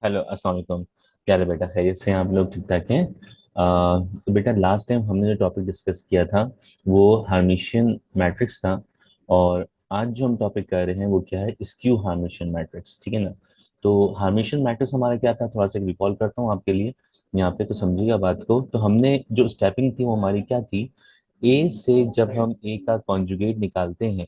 Hello, अस्सलाम वालेकुम। क्या है बेटा, खैरियत से हैं आप लोग? ठीक ठाक हैं? तो बेटा, लास्ट टाइम हमने जो टॉपिक डिस्कस किया था वो हार्मिशियन मैट्रिक्स था। और आज जो हम टॉपिक कर रहे हैं वो क्या है? स्क्यू हार्मिशियन मैट्रिक्स, ठीक है ना? तो हार्मिशियन मैट्रिक्स हमारा क्या था, थोड़ा सा रिकॉल करता हूँ आपके लिए यहाँ पे, तो समझिएगा बात को। तो हमने जो स्टेपिंग थी वो हमारी क्या थी? ए से जब हम ए का कॉन्जुगेट निकालते हैं,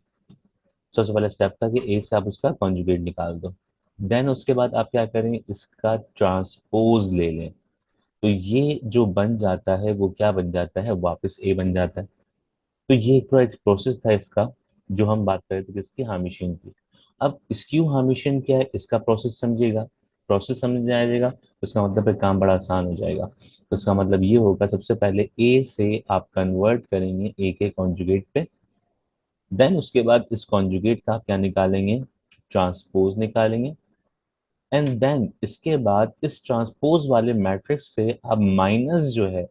सबसे पहला स्टेप था कि ए से आप उसका कॉन्जुगेट निकाल दो। देन उसके बाद आप क्या करें, इसका ट्रांसपोज ले लें। तो ये जो बन जाता है वो क्या बन जाता है? वापस ए बन जाता है। तो ये एक पूरा एक प्रोसेस था इसका, जो हम बात कर रहे थे किसकी? हार्मिशियन की। अब स्क्यू हार्मिशियन क्या है, इसका प्रोसेस समझिएगा। प्रोसेस समझ जाएगा तो इसका मतलब है काम बड़ा आसान हो जाएगा। तो इसका मतलब ये होगा, सबसे पहले ए से आप कन्वर्ट करेंगे ए के कॉन्जुगेट पे। देन उसके बाद इस कॉन्जुगेट का आप क्या निकालेंगे? ट्रांसपोज निकालेंगे। एंड देन इसके बाद इस ट्रांसपोज वाले मैट्रिक्स से आप माइनस जो है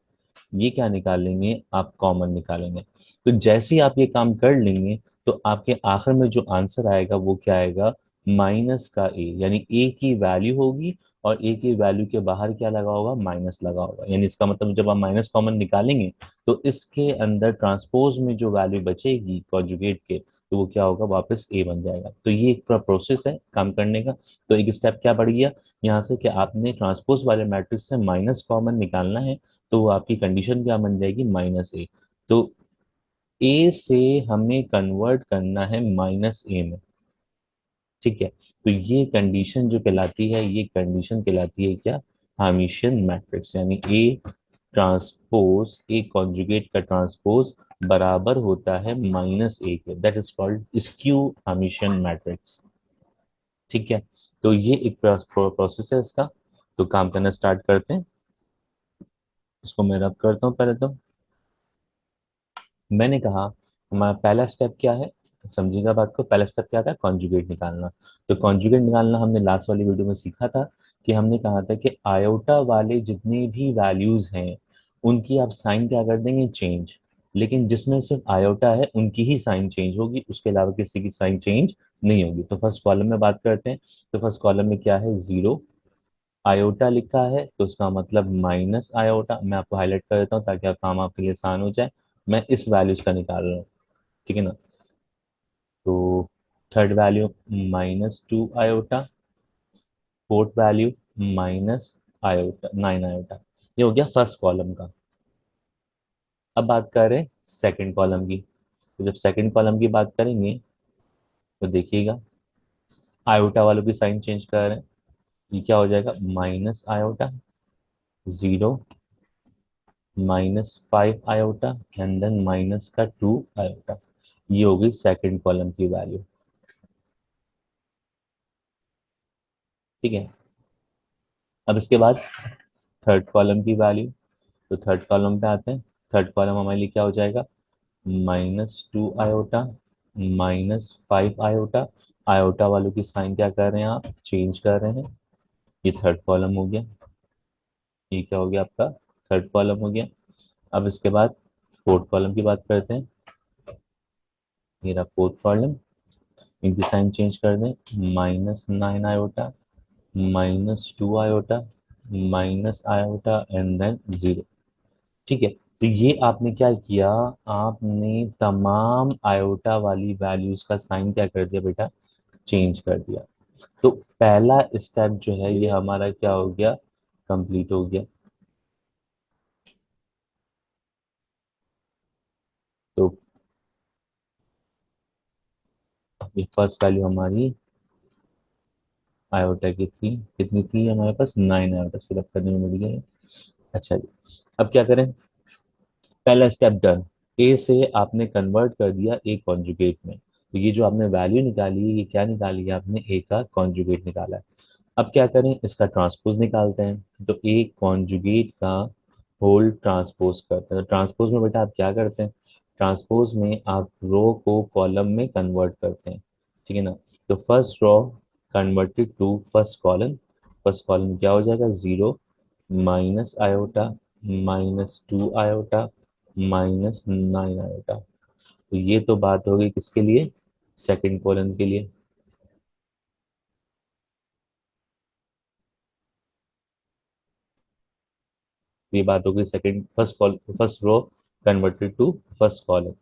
ये क्या निकालेंगे? आप कॉमन निकालेंगे। तो जैसे ही आप ये काम कर लेंगे तो आपके आखिर में जो आंसर आएगा वो क्या आएगा? माइनस का ए, यानी ए की वैल्यू होगी और ए की वैल्यू के बाहर क्या लगा होगा? माइनस लगा होगा। यानी इसका मतलब जब आप माइनस कॉमन निकालेंगे तो इसके अंदर ट्रांसपोज में जो वैल्यू बचेगी कॉन्जुगेट के, तो वो क्या होगा? वापस ए बन जाएगा। तो ये एक पूरा प्रोसेस है काम करने का। तो एक स्टेप क्या बढ़ गया यहाँ से कि आपने ट्रांसपोज वाले मैट्रिक्स से माइनस कॉमन निकालना है। तो वो आपकी कंडीशन क्या बन जाएगी? माइनस ए। तो ए से हमें कन्वर्ट करना है माइनस ए में, ठीक है? तो ये कंडीशन जो कहलाती है, ये कंडीशन कहलाती है क्या? Hermitian matrix. यानी ए ट्रांसपोज, ए कॉन्जुगेट का ट्रांसपोज बराबर होता है माइनस ए के। That is called skew Hermitian matrix, ठीक है? तो ये एक प्रोसेस है इसका। तो काम करना स्टार्ट करते हैं। इसको मैं रब करता हूँ पहले तो। मैंने कहा हमारा पहला स्टेप क्या है, समझिएगा बात को। पहला स्टेप क्या था? कॉन्जुगेट निकालना। तो कॉन्जुगेट निकालना हमने लास्ट वाली वीडियो में सीखा था कि हमने कहा था कि आयोटा वाले जितने भी वैल्यूज हैं उनकी आप साइन क्या कर देंगे? चेंज। लेकिन जिसमें सिर्फ आयोटा है उनकी ही साइन चेंज होगी, उसके अलावा किसी की साइन चेंज नहीं होगी। तो फर्स्ट कॉलम में बात करते हैं। तो फर्स्ट कॉलम में क्या है? जीरो। आयोटा लिखा है तो उसका मतलब माइनस आयोटा। मैं आपको हाईलाइट कर देता हूँ ताकि आप काम आपके लिए आसान हो जाए। मैं इस वैल्यूज का निकाल रहा हूँ, ठीक है ना? तो third value -2 iota, fourth value minus iota 9 iota. ये हो गया फर्स्ट कॉलम का। अब बात करें सेकंड कॉलम की। तो जब सेकंड कॉलम की बात करेंगे तो देखिएगा, आयोटा वालों की साइन चेंज कर रहे हैं। ये क्या हो जाएगा? Minus iota, zero, -5 iota, and then minus का 2 आयोटा। ये हो गई सेकंड कॉलम की वैल्यू, ठीक है? अब इसके बाद थर्ड कॉलम की वैल्यू। तो थर्ड कॉलम पे आते हैं। थर्ड कॉलम हमारे लिए क्या हो जाएगा? -2 आयोटा, -5 आयोटा। आयोटा वालों की साइन क्या कर रहे हैं? आप चेंज कर रहे हैं। ये थर्ड कॉलम हो गया। ये क्या हो गया आपका? थर्ड कॉलम हो गया। अब इसके बाद फोर्थ कॉलम की बात करते हैं। मेरा फोर्थ कॉलम, इनकी साइन चेंज कर दें। -9 iota, -2 iota, minus iota, and then zero, ठीक है? तो ये आपने क्या किया? आपने तमाम आयोटा वाली वैल्यूज का साइन क्या कर दिया बेटा? चेंज कर दिया। तो पहला स्टेप जो है ये हमारा क्या हो गया? कंप्लीट हो गया। तो ये फर्स्ट वैल्यू हमारी आयोटा की थी, कितनी थी हमारे पास? 9 आयोटा। फिलअप करने में मिल गया। अच्छा जी, अब क्या करें? पहला स्टेप डन। ए से आपने कन्वर्ट कर दिया ए कॉन्जुगेट में। तो ये जो आपने वैल्यू निकाली है, ये क्या निकाली है आपने? ए का कॉन्जुगेट निकाला है। अब क्या करें? इसका ट्रांसपोज निकालते हैं। तो ए कॉन्जुगेट का होल ट्रांसपोज करते हैं। तो ट्रांसपोज में बेटा आप क्या करते हैं? ट्रांसपोज में आप रो को कॉलम में कन्वर्ट करते हैं, ठीक है ना? तो first row converted to first column. First column क्या हो जाएगा? Zero, minus iota, -2 iota, -9 iota. तो ये तो बात हो गई किसके लिए? सेकंड कॉलम के लिए। तो ये बात हो गई second first row converted to first column.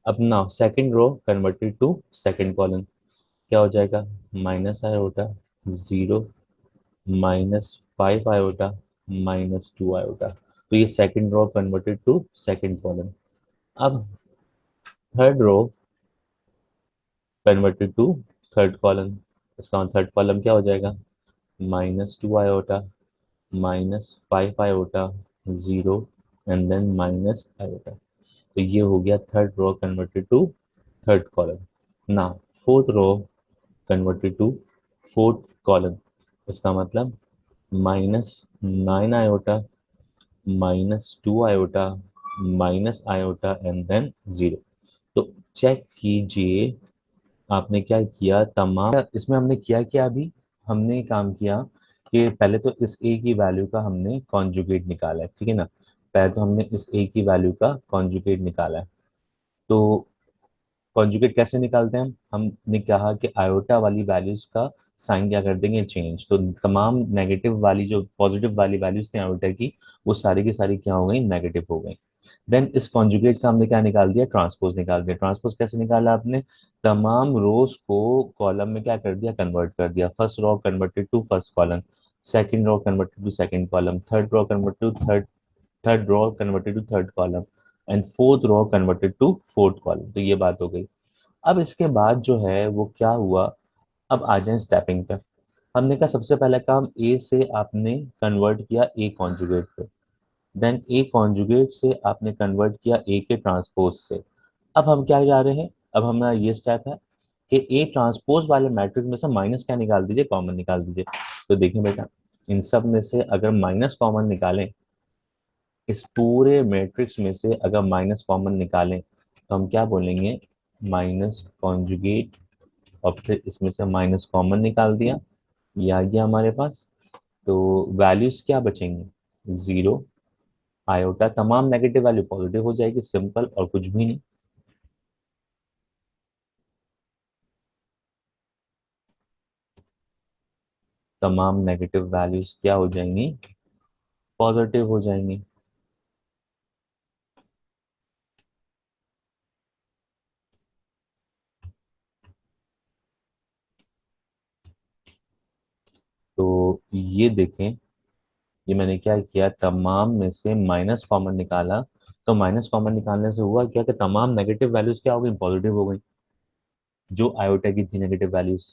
अब now second row converted to second column, क्या हो जाएगा? Minus iota zero minus 5 iota minus 2 iota. तो ये second row converted to second column. अब third row converted to third column, इसका third column क्या हो जाएगा? -2 iota -5 iota zero and then -iota. तो ये हो गया third row converted to third column. ना fourth row converted to fourth column, इसका मतलब -9 iota -2 iota -iota and then zero. तो चेक कीजिए आपने क्या किया। तमाम इसमें हमने किया क्या? अभी हमने काम किया कि पहले तो इस ए की वैल्यू का हमने कॉन्जुगेट निकाला है, ठीक है ना। पहले तो हमने इस ए की वैल्यू का कॉन्जुगेट निकाला है। तो कॉन्जुगेट कैसे निकालते हैं हमने कहा कि आयोटा वाली वैल्यूज का साइन क्या कर देंगे? चेंज। तो तमाम नेगेटिव वाली जो पॉजिटिव वाली वैल्यूज थी आयोटा की, वो सारी की सारी क्या हो गई? नेगेटिव हो गई। देन इस कॉन्जुगेट का हमने क्या निकाल दिया? ट्रांसपोज निकाल दिया। ट्रांसपोज कैसे निकाला आपने? तमाम रोज को कॉलम में क्या कर दिया? कन्वर्ट कर दिया। First row converted to first column, second row converted to second column, third row converted to third row converted to third column and fourth row converted to fourth column. तो ये बात हो गई। अब इसके बाद जो है वो क्या हुआ? अब आ जाए स्टेपिंग पे। हमने कहा सबसे पहला काम ए से आपने कन्वर्ट किया ए कॉन्जुगेट पे, देन ए कॉन्जुगेट से आपने कन्वर्ट किया ए के ट्रांसपोज से। अब हम क्या जा रहे हैं? अब हमारा ये स्टेप है कि ए ट्रांसपोज वाले मैट्रिक्स में से माइनस क्या निकाल दीजिए? कॉमन निकाल दीजिए। तो देखिए बेटा, इन सब में से अगर माइनस कॉमन निकालें, इस पूरे मैट्रिक्स में से अगर माइनस कॉमन निकालें तो हम क्या बोलेंगे? माइनस कॉन्जुगेट, और फिर इसमें से माइनस कॉमन निकाल दिया, ये आ गया हमारे पास। तो वैल्यूज क्या बचेंगे? जीरो आयोटा, तमाम नेगेटिव वैल्यू पॉजिटिव हो जाएगी, सिंपल और कुछ भी नहीं। तमाम नेगेटिव वैल्यूज क्या हो जाएंगी? पॉजिटिव हो जाएंगी। तो ये देखें, ये मैंने क्या किया? तमाम में से माइनस कॉमन निकाला। तो माइनस कॉमन निकालने से हुआ क्या कि तमाम नेगेटिव वैल्यूज क्या हो गई? पॉजिटिव हो गई, जो आयोटा की थी नेगेटिव वैल्यूज,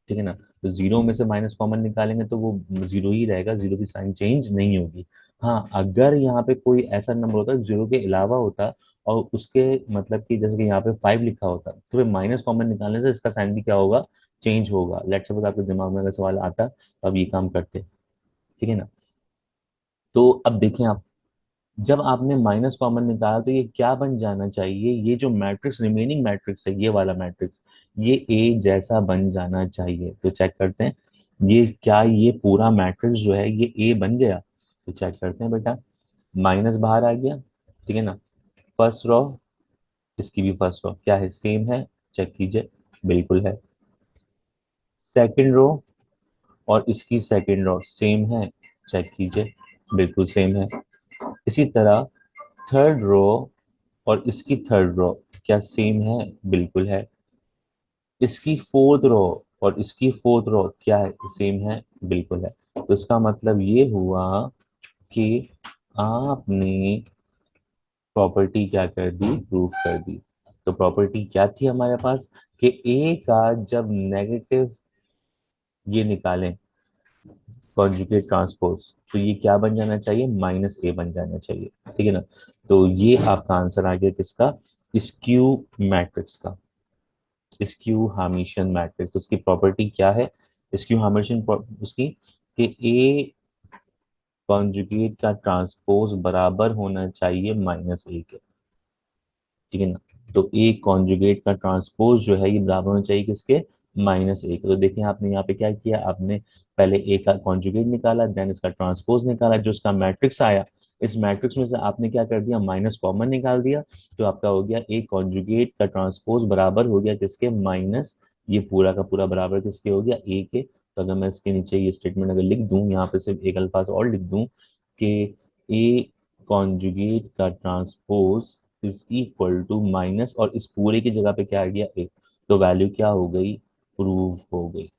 ठीक है ना। तो जीरो में से माइनस कॉमन निकालेंगे तो वो जीरो ही रहेगा, जीरो की साइन चेंज नहीं होगी। हाँ, अगर यहाँ पे कोई ऐसा नंबर होता जीरो के अलावा होता और उसके मतलब कि जैसे कि यहाँ पे 5 लिखा होता, तो फिर माइनस कॉमन निकालने से इसका साइन भी क्या होगा? चेंज होगा। लेट्स सपोज आपके दिमाग में अगर सवाल आता तो आप ये काम करते, ठीक है ना। तो अब देखें आप, जब आपने माइनस कॉमन निकाला तो ये क्या बन जाना चाहिए? ये जो मैट्रिक्स रिमेनिंग मैट्रिक्स है, ये वाला मैट्रिक्स, ये ए जैसा बन जाना चाहिए। तो चेक करते हैं ये क्या, ये पूरा मैट्रिक्स जो है ये ए बन गया? तो चेक करते हैं बेटा, माइनस बाहर आ गया, ठीक है ना। फर्स्ट रो, इसकी भी फर्स्ट रो क्या है? सेम है, चेक कीजिए, बिल्कुल है। सेकंड रो और इसकी सेकंड रो सेम है, चेक कीजिए, बिल्कुल सेम है। इसी तरह थर्ड रो और इसकी थर्ड रो क्या सेम है? बिल्कुल है। इसकी फोर्थ रो और इसकी फोर्थ रो क्या है? सेम है, बिल्कुल है। तो इसका मतलब ये हुआ कि आपने प्रॉपर्टी क्या कर दी? प्रूव कर दी। तो प्रॉपर्टी क्या थी हमारे पास कि ए का जब नेगेटिव ये निकालें कॉन्जुगेट ट्रांसपोज, तो ये क्या बन जाना चाहिए? -a बन जाना चाहिए, ठीक है ना। तो ये आपका आंसर आ गया किसका? स्क्यू मैट्रिक्स का, स्क्यू हार्मिशियन मैट्रिक्स। उसकी प्रॉपर्टी क्या है स्क्यू हार्मिशियन उसकी? कि ए कॉन्जुगेट का ट्रांसपोज बराबर होना चाहिए -a के, ठीक है ना। तो ए कॉन्जुगेट का ट्रांसपोज जो है ये बराबर होना चाहिए किसके? -a के। तो देखिए आपने यहाँ पे क्या किया, आपने पहले ए का कॉन्जुगेट निकाला, देन इसका ट्रांसपोज निकाला, जो इसका मैट्रिक्स आया, इस मैट्रिक्स में से आपने क्या कर दिया? माइनस कॉमन निकाल दिया। तो आपका हो गया ए कॉन्जुगेट का ट्रांसपोज बराबर हो गया किसके? माइनस, ये पूरा का पूरा बराबर किसके हो गया? ए के। तो अगर मैं इसके नीचे ये स्टेटमेंट अगर लिख दूं, यहाँ पे सिर्फ एक अल्फाज और लिख दूं कि ए कॉन्जुगेट का transpose is equal to minus, और इस पूरे की जगह पे क्या आ गया, ए, तो वैल्यू क्या हो गई, प्रूव हो गई।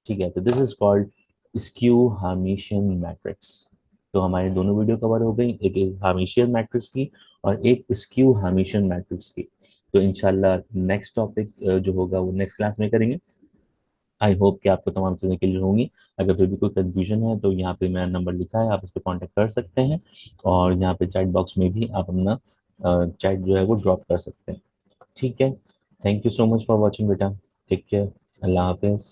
ठीक है, तो this is called skew Hermitian matrix. तो हमारी दोनों वीडियो कवर हो गई, एक इज हार्मिशियन मैट्रिक्स की और एक स्क्यू हार्मिशियन मैट्रिक्स की। तो इंशाल्लाह नेक्स्ट टॉपिक जो होगा वो नेक्स्ट क्लास में करेंगे। आई होप कि आपको तमाम चीज़ें क्लियर होंगी। अगर फिर भी कोई कंफ्यूजन है तो यहाँ पे मेरा नंबर लिखा है, आप इस पर कांटेक्ट कर सकते हैं, और यहाँ पे चैट बॉक्स में भी आप अपना चैट जो है वो ड्रॉप कर सकते हैं। ठीक है, thank you so much for watching बेटा। टेक केयर, अल्लाह हाफिज़।